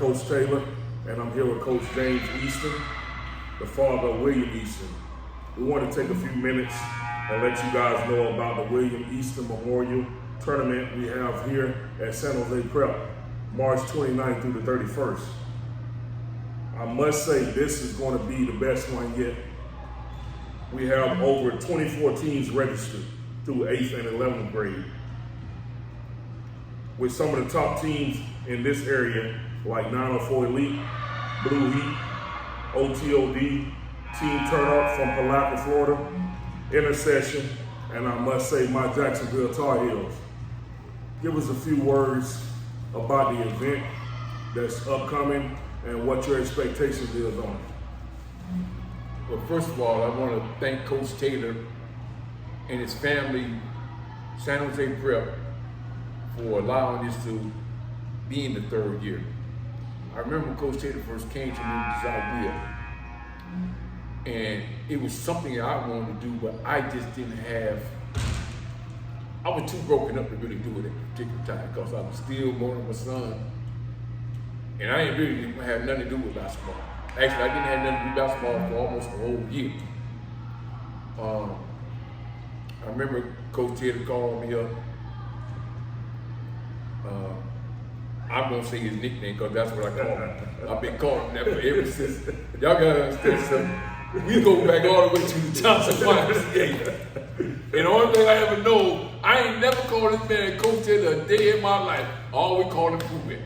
Coach Taylor, and I'm here with Coach James Easton, the father of William Easton. We want to take a few minutes and let you guys know about the William Easton Memorial Tournament we have here at San Jose Prep, March 29th through the 31st. I must say this is going to be the best one yet. We have over 24 teams registered through 8th and 11th grade, with some of the top teams in this area like 904 Elite, Blue Heat, OTOD, Team Turn Up from Palatka, Florida, Intercession, and I must say my Jacksonville Tar Heels. Give us a few words about the event that's upcoming and what your expectations is on it. Well, first of all, I want to thank Coach Taylor and his family, San Jose Prep, for allowing this to be in the third year. I remember when Coach Taylor first came to me with this idea, and it was something that I wanted to do, but I just didn't have, I was too broken up to really do it at a particular time because I was still mourning my son, and I didn't really have nothing to do with basketball. Actually, I didn't have nothing to do with basketball for almost a whole year. I remember Coach Taylor called me up. I'm gonna say his nickname because that's what I call him. I've been calling him that ever since. Y'all gotta understand something. We go back all the way to the Johnson Myers game. And the only thing I ever know, I ain't never called this man Coach Taylor a day in my life. I always called him Pooh Bear.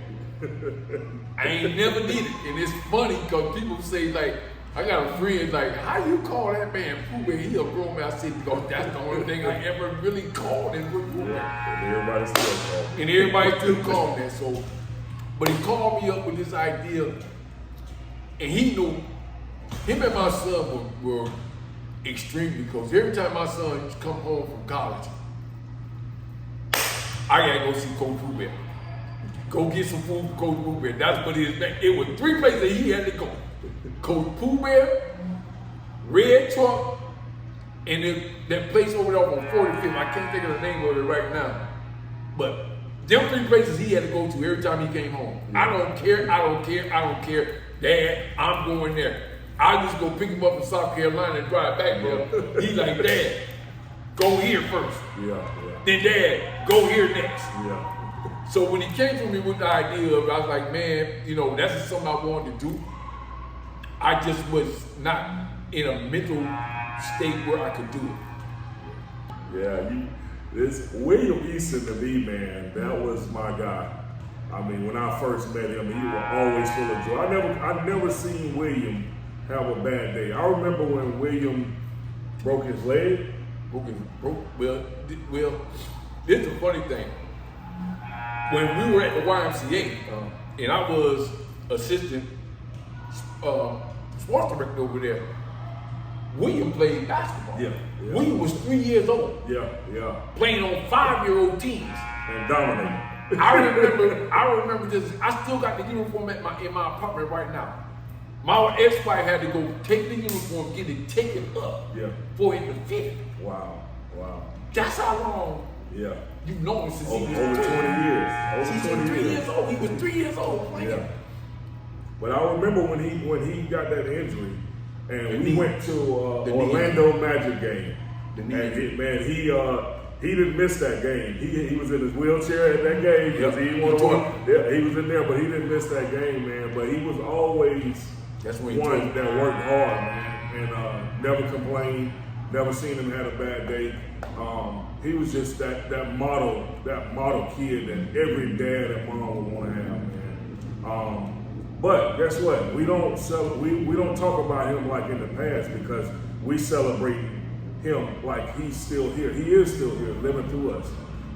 I ain't never needed it. And it's funny because people say, like, I got a friend like, how you call that man Pooh Bear? He a grown man. I said, because that's the only thing I ever really called him Pooh Bear. And everybody still calls him. And everybody still called that. So, but he called me up with this idea, and he knew him and my son were extreme because every time my son used to come home from college, I gotta go see Coach Pooh Bear. Go get some food for Coach Pooh Bear. That's what his name. It was 3 places that he had to go. Coach Pooh Bear, Red Truck, and then that place over there on 45th. I can't think of the name of it right now. But them 3 places he had to go to every time he came home. I don't care. Dad, I'm going there. I just go pick him up in South Carolina and drive back there. He like, Dad, go here first. Yeah. Then Dad, go here next. Yeah. So when he came to me with the idea of, I was like, man, you know, that's just something I wanted to do. I just was not in a mental state where I could do it. Yeah, this William Easton to me, man, that was my guy. I mean, when I first met him, he was always full of joy. I never seen William have a bad day. I remember when William broke his leg. Well, this is the funny thing. When we were at the YMCA, and I was assistant sports director over there, William played basketball. Yeah. William was 3 years old. Yeah. Playing on 5-year-old teams. And dominating. I remember this. I still got the uniform in my apartment right now. My ex-wife had to go take the uniform, get it taken up for him to fit. Wow. That's how long you've known him since he was 20 years. He's 3 years old. He was 3 years old playing. Yeah. But I remember when he got that injury, and we went to Orlando Magic game. He didn't miss that game. He was in his wheelchair at that game because he didn't want to walk. Yeah, he was in there, but he didn't miss that game, man. But he was always one that worked hard, man, and never complained. Never seen him have a bad day. He was just that model kid that every dad and mom would want to have, man. But guess what? We don't talk about him like in the past because we celebrate him like he's still here. He is still here, living through us.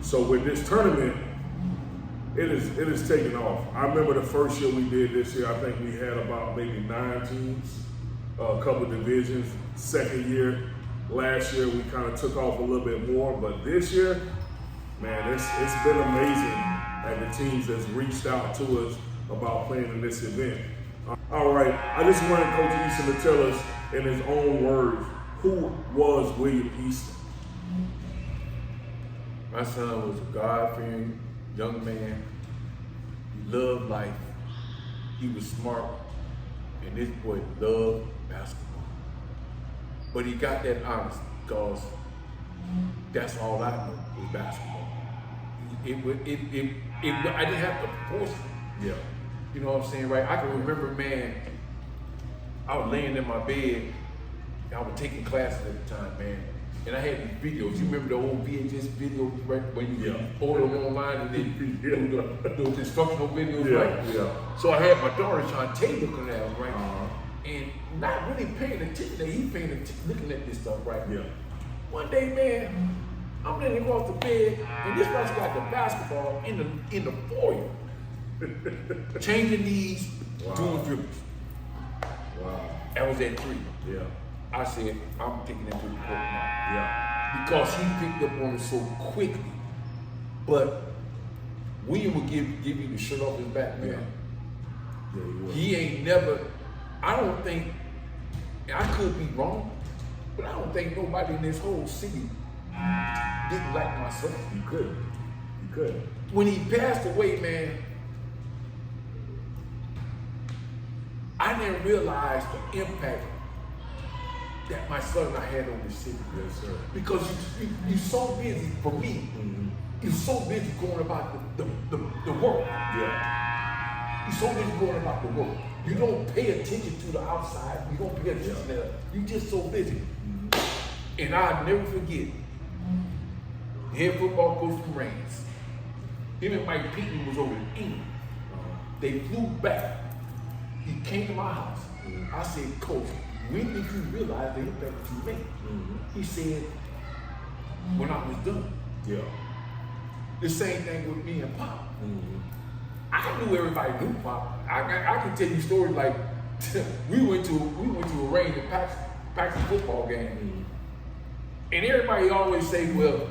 So with this tournament, it is taking off. I remember the first year we did this year, I think we had about maybe 9 teams, a couple of divisions. Second year, last year we kind of took off a little bit more, but this year, man, it's been amazing at the teams that's reached out to us about playing in this event. All right, I just wanted Coach Easton to tell us in his own words, who was William Easton? My son was a God-fearing young man. He loved life. he was smart, and this boy loved basketball. But he got that honest because that's all I know was basketball. I didn't have to force it. Yeah. You know what I'm saying, right? I can remember, man, I was laying in my bed, I was taking classes at the time, man, and I had these videos. You remember the old VHS videos, right? When you order them online and then do those instructional videos, right? Yeah. So I had my daughter Shantae looking at them, right? And not really paying attention. He paying attention, looking at this stuff, right? Yeah. One day, man, I'm laying across the bed, and this guy's got the basketball in the foyer, changing these, doing dribbles. Wow. That was at 3. Yeah. I said, I'm taking that to the court now. Yeah. Because he picked up on it so quickly. But William would give you the shirt off his back, man. Yeah, He ain't never, I don't think, I could be wrong, but I don't think nobody in this whole city didn't like my son. You could. When he passed away, man, I didn't realize the impact that my son and I had on the city. Yes, sir. Because you're so busy, for me, you're so busy going about the work. Yeah. You're so busy going about the work. You don't pay attention to the outside. You don't pay attention to that. You're just so busy. And I'll never forget, head football coach from Reigns. Him and Mike Peaton was over in England. They flew back. He came to my house. I said, Coach, when did you realize the impact that you made? He said, when I was done. Yeah. The same thing with me and Pop. I knew everybody knew Pop. I can tell you stories like we went to a range of Paxton football game, and everybody always say, "Well,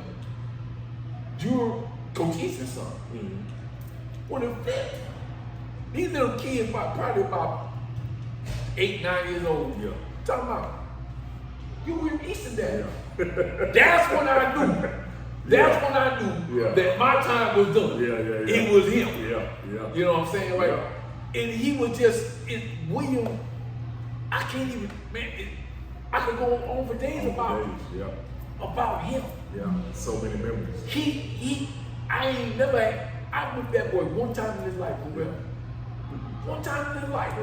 you're Coach Easton's son." Well, these little kids, probably about 8, 9 years old, talking about you were Easton dad. That's when I knew. That's when I knew that my time was done. It was him. You know what I'm saying, right? And he was just William. I can't even, man. I could go on for days about him. Yeah, so many memories. I met that boy one time in his life, for real. One time in his life.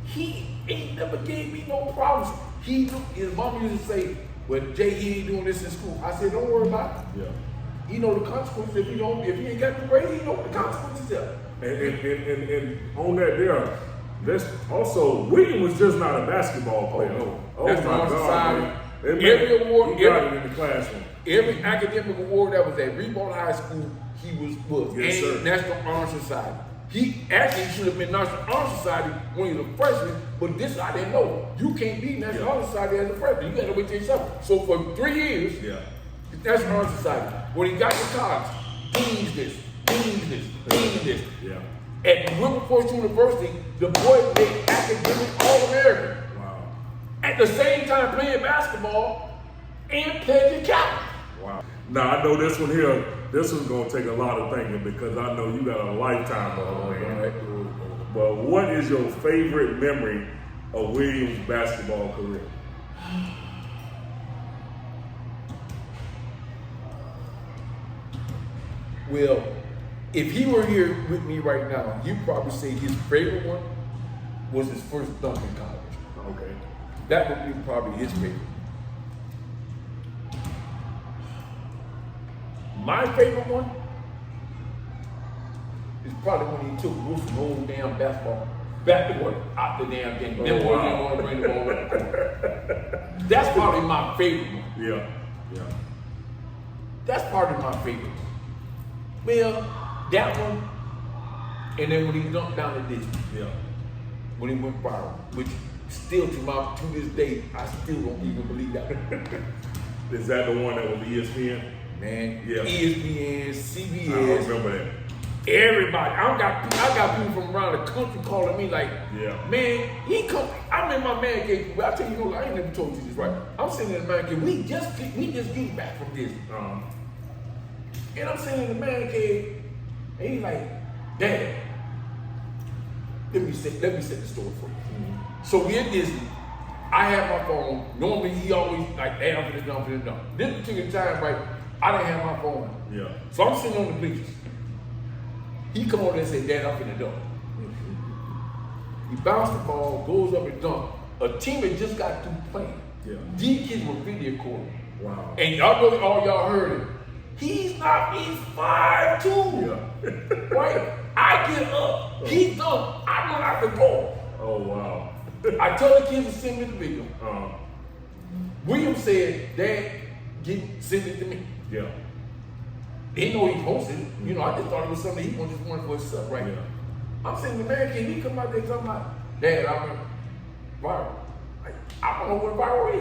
He ain't never gave me no problems. His mom used to say, well, Jay, he ain't doing this in school. I said, don't worry about it. He know the consequences if he ain't got the grade, he know what the consequences are. And on that that's also, William was just not a basketball player. That's my society. God, Every award, he got it in the classroom. Every academic award that was at Remote High School, he was Yes, sir. National Honor Society. He actually should have been National Honor Society when he was a freshman, but this I didn't know. You can't be National Honor Society as a freshman. You got to wait till you're summer. So for 3 years, National Honor Society. When he got to college, Dean's this. At Wilberforce University, the boy made academic All-American. Wow. At the same time playing basketball and playing the captain. Wow. Now I know this one here, this one's gonna take a lot of thinking because I know you got a lifetime of it. But what is your favorite memory of Williams' basketball career? Well, if he were here with me right now, you'd probably say his favorite one was his first dunk in college. Okay. That would be probably his favorite. My favorite one is probably when he took Wilson whole damn basketball back to work out the damn thing. Then boy didn't want to bring the ball up the court. That's probably my favorite one. Yeah. That's probably my favorite one. Well, that one, and then when he dunked down the ditch. When he went viral, which still to this day, I still don't even believe that. Is that the one that was ESPN? Man, Yeah. ESPN, CBS. I remember that. Everybody. I got people from around the country calling me like, man, he come. I'm in my man cave. I tell you, I ain't never told you this, right? I'm sitting in the man cave. We just get back from this. And I'm sitting in the man cave, and he's like, Dad, Let me set the story for you. So we at Disney. I have my phone. Normally he always like, hey, I'm finna dump. This particular time, right, I didn't have my phone. Yeah. So I'm sitting on the bleachers. He come over there and say, Dad, I'm finna dump. He bounced the ball, goes up and dunk. A team had just got through playing. Yeah. These kids were video recording. Wow. And y'all know all y'all heard it. He's 5'2". Yeah. Right? I get up. He dunk. I run out the ball. Oh, wow. I tell the kids to send me the video. Uh-huh. William said, Dad, send it to me. Yeah. They know he posted it. You know, I just thought it was something he just wanted for himself, right? Yeah. I'm saying, man, can he come out there talking about, Dad, I'm viral. I don't know what viral is.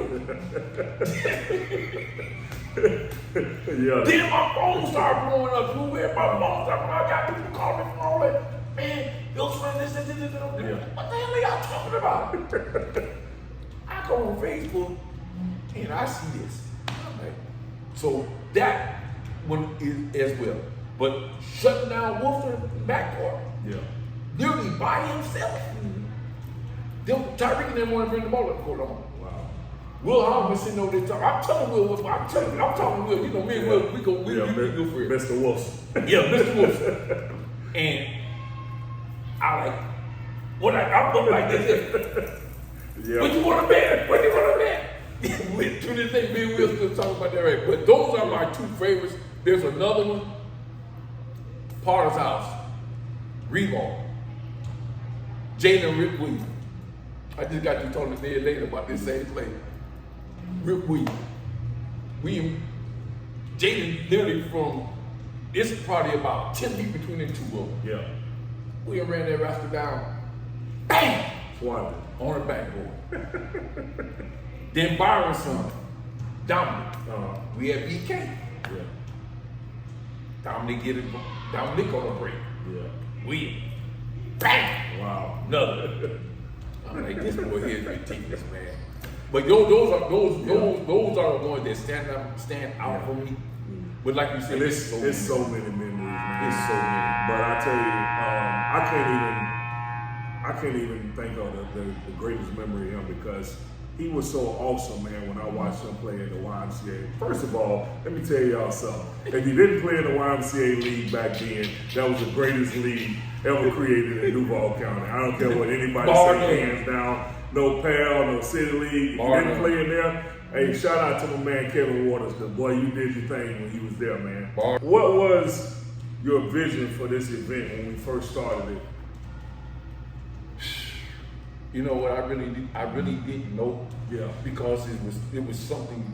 Yeah. Then my phone started blowing up. Who had my phone started? I got people calling me from all that. Man, your friend, this. Yeah. What the hell are y'all talking about? I go on Facebook and I see this. I'm like, so that one is as well. But shutting down Wolford backcourt, Yeah. literally by himself. Them Tyreek and them want to bring the ball up the court on. Wow. Will Hall was sitting over there talking. I'm telling Will, I'm talking Will, you know, me and Will, we go for it. Mr. Wilson. Yeah, Mr. Wilson. And I like, I'm looking like this. Yeah. What you want to bet? What you want to bet? Went through this thing, me and Will still talking about that, right? But those are my two favorites. There's another one, Potter's House, Reball, Jalen Rick Williams. I just got you talking to me later about this same play. Rick Williams, Jalen literally from, it's probably about 10 feet between the two of them. Yeah. William ran that rascal down, bang, Swatted. on the backboard. Then Byron's son, Dominic. We had BK. Yeah. Dominic on a break. Yeah. William, bang, Wow. another. I'm like, this boy here is ridiculous, man. But those are the ones that stand out for me. But like you said, And it's so many memories, man. It's so many. But I tell you, I can't even think of the greatest memory of him because he was so awesome, man, when I watched him play in the YMCA. First of all, let me tell y'all something. If you didn't play in the YMCA league back then, that was the greatest league ever created in Duval County. I don't care what anybody say, hands down. No PAL, no City League. If you didn't play in there, hey, shout out to my man Kevin Waters, because boy, you did your thing when he was there, man. What was your vision for this event when we first started it? You know what? I really didn't know. Yeah. Because it was something.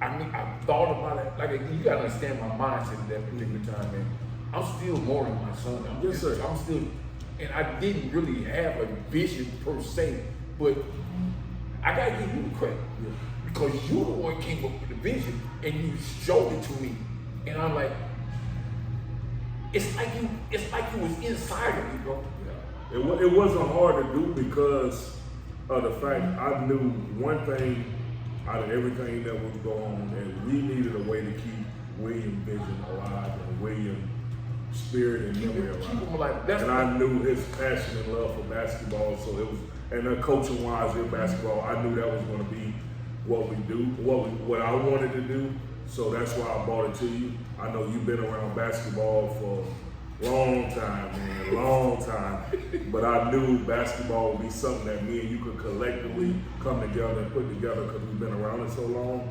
I mean, I thought about it. Like you gotta understand my mindset at that particular time, man. I'm still mourning my son. I'm still, and I didn't really have a vision per se, but I gotta give you the credit because you the one came up with the vision and you showed it to me, and I'm like, it's like you was inside of me, bro. It wasn't hard to do because of the fact I knew one thing out of everything that was going on, and we needed a way to keep William vision alive and William spirit and memory alive. And I knew his passion and love for basketball, so it was, and coaching wise in basketball, I knew that was going to be what we do, what I wanted to do. So that's why I brought it to you. I know you've been around basketball for long time, man, long time. But I knew basketball would be something that me and you could collectively come together and put together because we've been around it so long.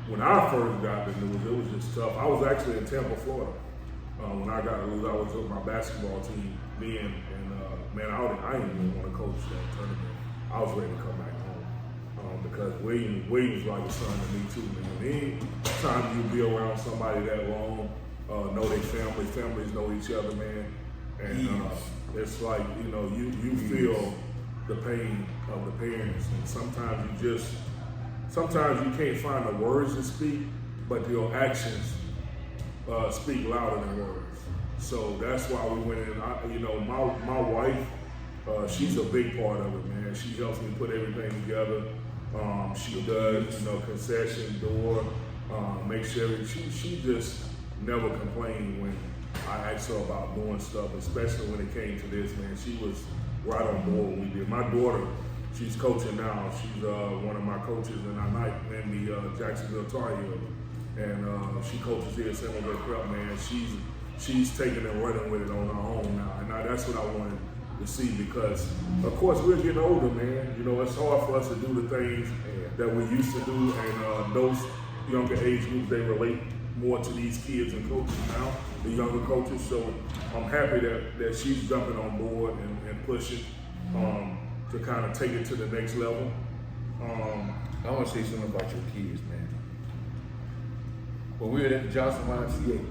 When I first got the news, it was just tough. I was actually in Tampa, Florida. When I got the news, I was with my basketball team then, and man, I didn't even want to coach that tournament. I was ready to come back home because Williams was like a son to me too, man. Anytime you be around somebody that long, know their families know each other, man, and it's like you feel the pain of the parents, and sometimes you can't find the words to speak, but your actions speak louder than words. So that's why we went in. My wife, she's a big part of it, man. She helps me put everything together. She does, concession door, make sure she just never complained I asked her about doing stuff, especially when it came to this, man. She was right on board when we did. My daughter, she's coaching now. She's one of my coaches in our night in the Jacksonville Tar Heels. And she coaches here at San Jose Prep, man. She's taking and running with it on her own now. And that's what I wanted to see because, of course, we're getting older, man. You know, it's hard for us to do the things that we used to do. And those younger age groups, they relate more to these kids and coaches now, the younger coaches. So I'm happy that she's jumping on board and pushing to kind of take it to the next level. I want to say something about your kids, man. When we were at the Johnson YMCA,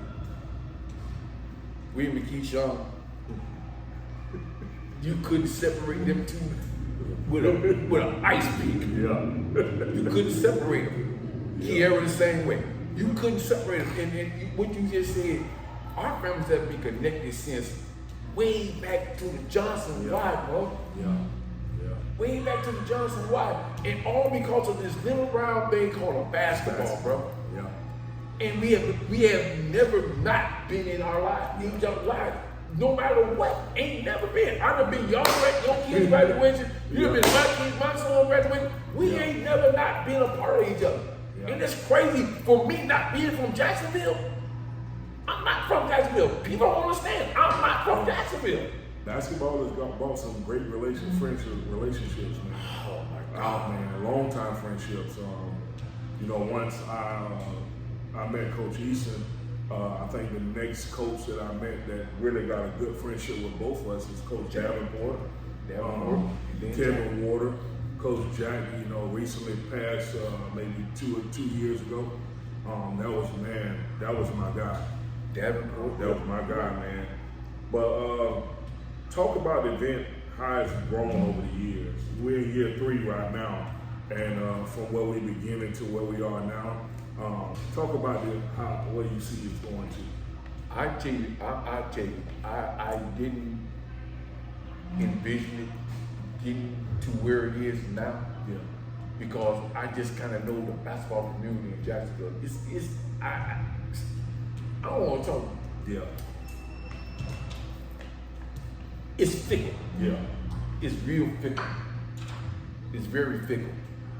we and McKeeshawn, you couldn't separate them two with an ice pick. Yeah. You couldn't separate them. Kiara the same way. You couldn't separate them. And what you just said, our families have been connected since way back to the Johnson Y, bro. Yeah. Way back to the Johnson Y. And all because of this little round thing called a basketball, bro. Yeah. And we have never not been in our lives, these young lives, no matter what, ain't never been. I've never been your kids graduation, you've been my kids, my son graduation. We ain't never not been a part of each other. Yeah. And it's crazy for me not being from Jacksonville. I'm not from Jacksonville. People don't understand. I'm not from Jacksonville. Basketball has brought some great relationships, man. Oh my God, man, long time friendships. You know, once I met Coach Easton, I think the next coach that I met that really got a good friendship with both of us is Coach Davenport. Kevin Water. Coach Jack, you know, recently passed maybe two years ago. That was my guy. Davenport. That was my guy, man. But talk about the event, how it's grown over the years. We're in year 3 right now, and from where we beginning to where we are now. Talk about where you see it's going to. I tell you, I didn't envision it getting to where it is now. Yeah. Because I just kind of know the basketball community in Jacksonville. I don't want to talk. Yeah. It's fickle. Yeah. It's real fickle. It's very fickle.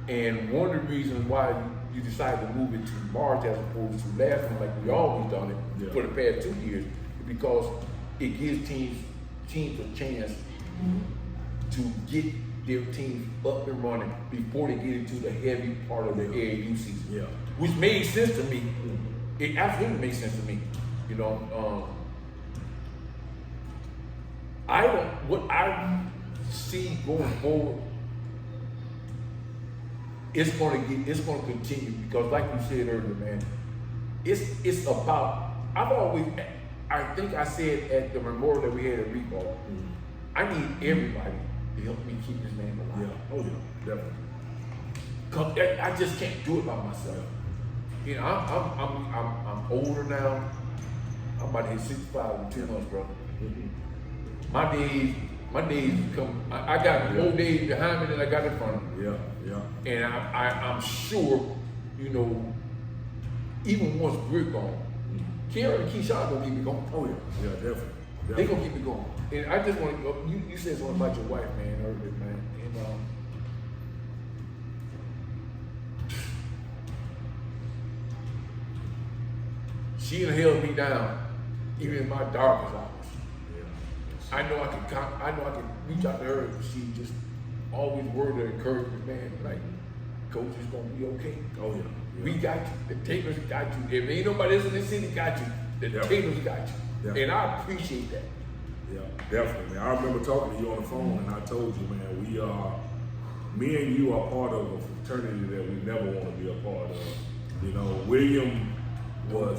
And one of the reasons why you decided to move it to March as opposed to last one, like we always done it for the past 2 years, is because it gives teams a chance to get their teams up and running before they get into the heavy part of the AAU season. Yeah. Which made sense to me. It absolutely made sense to me. You know, what I see going forward, it's going to continue because, like you said earlier, man, it's about. I think I said at the memorial that we had at Reebok, I need everybody to help me keep this name alive. Yeah. Oh yeah, definitely. Cause I just can't do it by myself. You know, I'm older now. I'm about to hit 65 in 2 months, bro. My days come. I got more days behind me than I got in front of me. Yeah. And I'm sure, you know, even once we're gone, Kiara and Keyshawn gonna keep me going. Oh yeah, definitely. They gonna keep me going. And I just want to. You said something about your wife, man, earlier, man. And she done held me down, even in my darkest hours. Yeah. I know I can reach out to her. She just always word of encouragement, man. Like, coach is gonna be okay. Oh yeah. We got you. The Taylors got you. If ain't nobody else in this city got you, the Taylors got you. And I appreciate that. Yeah, definitely. I remember talking to you on the phone, and I told you, man, me and you are part of a fraternity that we never want to be a part of. You know, William was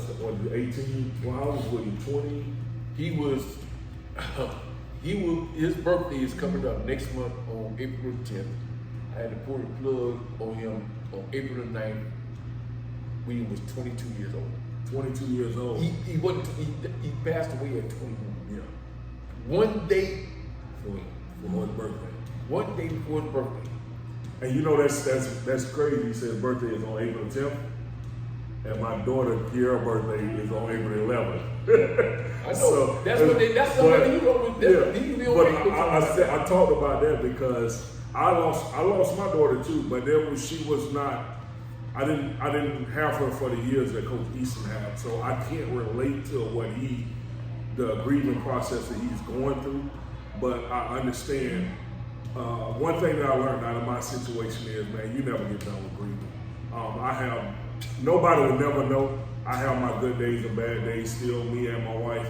18. Well, how old was William? 20. His birthday is coming up next month on April 10th. I had to pull the plug on him on April the 9th. William was 22 years old. 22 years old. He passed away at 21. Yeah. One day for his birthday. One day before his birthday. And you know that's crazy. He said his birthday is on April 10th. and my daughter Kiara's birthday is on April 11th. I know. So, that's what you know. I talked about that because I lost my daughter too, but she was not. I didn't have her for the years that Coach Easton had, so I can't relate to the grieving process that he's going through. But I understand. One thing that I learned out of my situation is, man, you never get done with grieving. Nobody will never know. I have my good days and bad days still, me and my wife.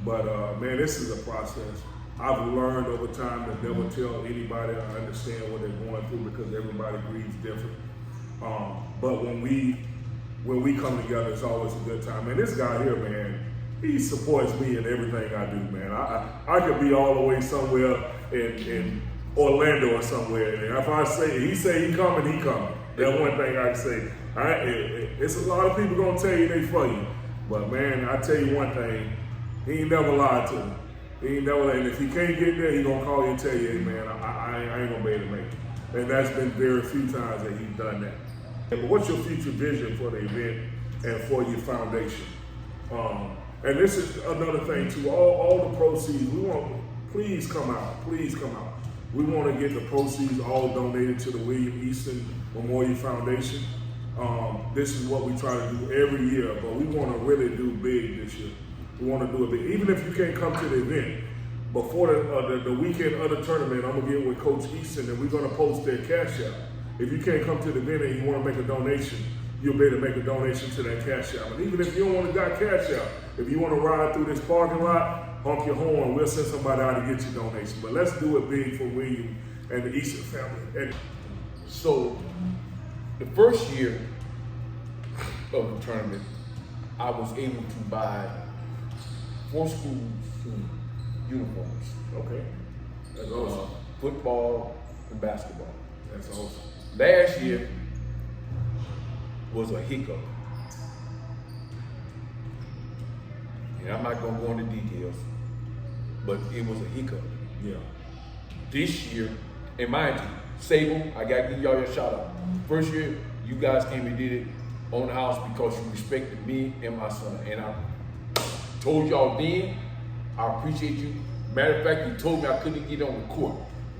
But man, this is a process. I've learned over time to never tell anybody I understand what they're going through because everybody grieves different. But when we come together, it's always a good time. And this guy here, man, he supports me in everything I do, man. I could be all the way somewhere in Orlando or somewhere, and if he say he coming, he coming. That's one thing I can say. It's a lot of people gonna tell you they for you, but man, I tell you one thing, he ain't never lied to me. He ain't never lied. And if he can't get there, he gonna call you and tell you, hey man, I ain't gonna be able to make it. And that's been very few times that he's done that. But what's your future vision for the event and for your foundation? And this is another thing too. All the proceeds please come out. Please come out. We want to get the proceeds all donated to the William Easton Memorial Foundation. This is what we try to do every year, but we want to really do big this year. We want to do it big. Even if you can't come to the event, before the weekend of the tournament, I'm going to get with Coach Easton and we're going to post their cash out. If you can't come to the event and you want to make a donation, you'll be able to make a donation to that cash out. And even if you don't want to got cash out, if you want to ride through this parking lot, honk your horn, we'll send somebody out to get your donation. But let's do it big for William and the Easton family. And so, the first year of the tournament, I was able to buy 4 schools uniforms. Okay, that's awesome. Football and basketball. That's awesome. Last year was a hiccup. And I'm not gonna go into details, but it was a hiccup. Yeah. This year, and mind you, Sable, I gotta give y'all your shout out. First year, you guys came and did it on the house because you respected me and my son. And I told y'all then, I appreciate you. Matter of fact, you told me I couldn't get on the court.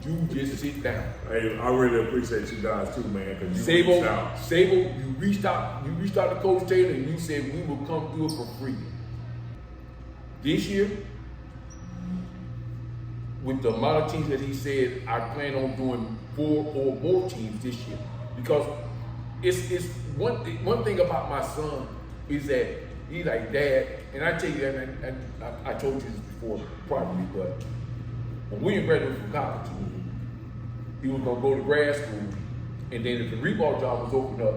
You just sit down. Hey, I really appreciate you guys too, man. Cause you Sable, you reached out to Coach Taylor and you said we will come through it for free. This year, with the amount of teams that he said, I plan on doing 4 or more teams this year. Because it's one thing about my son is that he's like, Dad, and I tell you that, and I told you this before probably, but when William graduated from college, he was gonna go to grad school, and then if the reball job was opened up,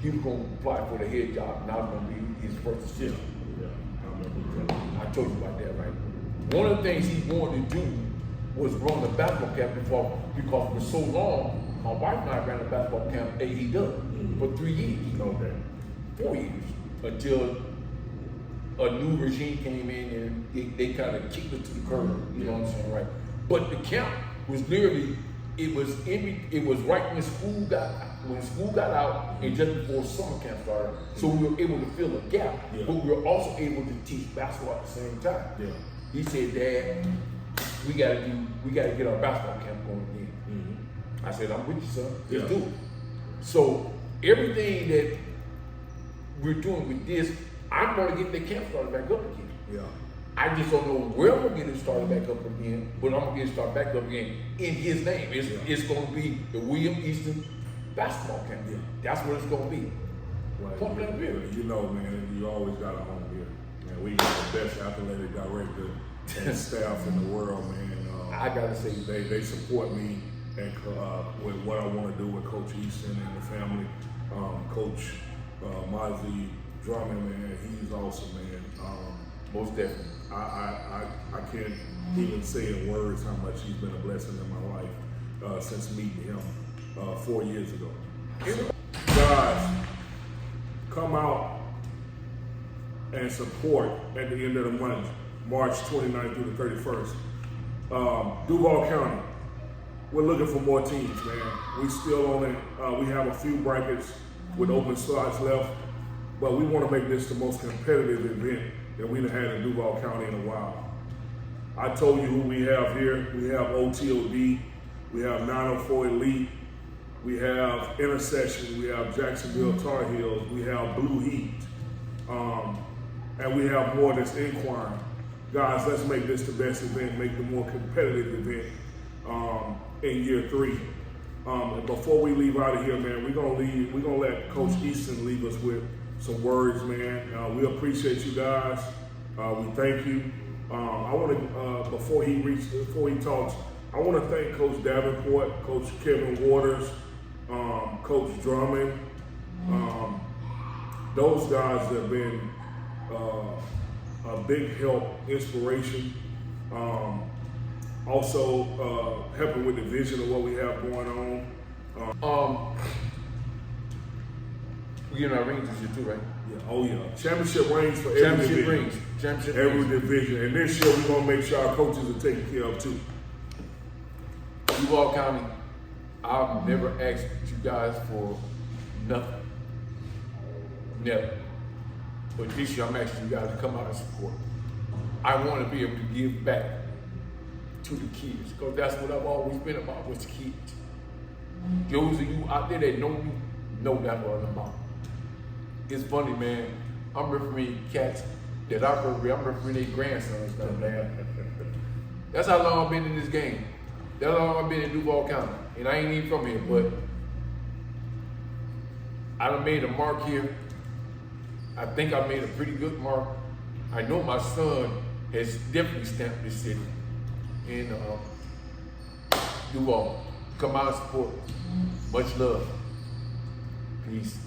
he was gonna apply for the head job, and I was gonna be his first assistant. I told you about that, right? One of the things he wanted to do was run the basketball camp because for so long, my wife and I ran a basketball camp at AEW for 3 years. Okay. 4 years. Until a new regime came in and they kind of kicked it to the curb, you know what I'm saying, right? But the camp was literally, it was right when school got out and just before summer camp started. So we were able to fill a gap, but we were also able to teach basketball at the same time. Yeah. He said, Dad, we gotta get our basketball camp going again. I said, I'm with you, son. Let's do it. So everything that we're doing with this, I'm gonna get the camp started back up again. Yeah. I just don't know where I'm gonna get it started back up again, but I'm gonna get it started back up again in his name. It's gonna be the William Easton basketball camp. Yeah. That's what it's gonna be. Right. Pump that beer. You know, man, you always got a home here. Man, we got the best athletic director and staff in the world, man. I gotta say, they support me and with what I want to do with Coach Easton and the family. Coach Mozzie Drummond, man, he's awesome, man. most definitely. I can't even say in words how much he's been a blessing in my life since meeting him 4 years ago. Guys, come out and support at the end of the month, March 29th through the 31st. Duval County, we're looking for more teams, man. We still on it. We have a few brackets with open slots left, but we want to make this the most competitive event that we've had in Duval County in a while. I told you who we have here. We have OTOD, we have 904 Elite, we have Intercession, we have Jacksonville Tar Heels, we have Blue Heat, and we have more that's inquiring. Guys, let's make this the best event, make the more competitive event in year 3. And before we leave out of here, man, we're gonna let Coach Easton leave us with some words, man. We appreciate you guys. We thank you. I want to before he talks, I want to thank Coach Davenport, Coach Kevin Waters, Coach Drummond. Those guys have been a big help, inspiration. Also helping with the vision of what we have going on. We getting our rings this year too, right? Yeah, oh yeah. Championship rings for every division. Every division. And this year we're gonna make sure our coaches are taken care of too. Duval County, I've never asked you guys for nothing. Never. But this year I'm asking you guys to come out and support. I want to be able to give back to the kids, because that's what I've always been about, was kids. Those of you out there that know me, know that's what I'm about. It's funny, man. I'm refereeing cats that I referee. I'm refereeing their grandsons now, man. That's how long I've been in this game. That's how long I've been in Duval County. And I ain't even from here, but I done made a mark here. I think I made a pretty good mark. I know my son has definitely stamped this city in Duval. Come out and support. Much love. Peace.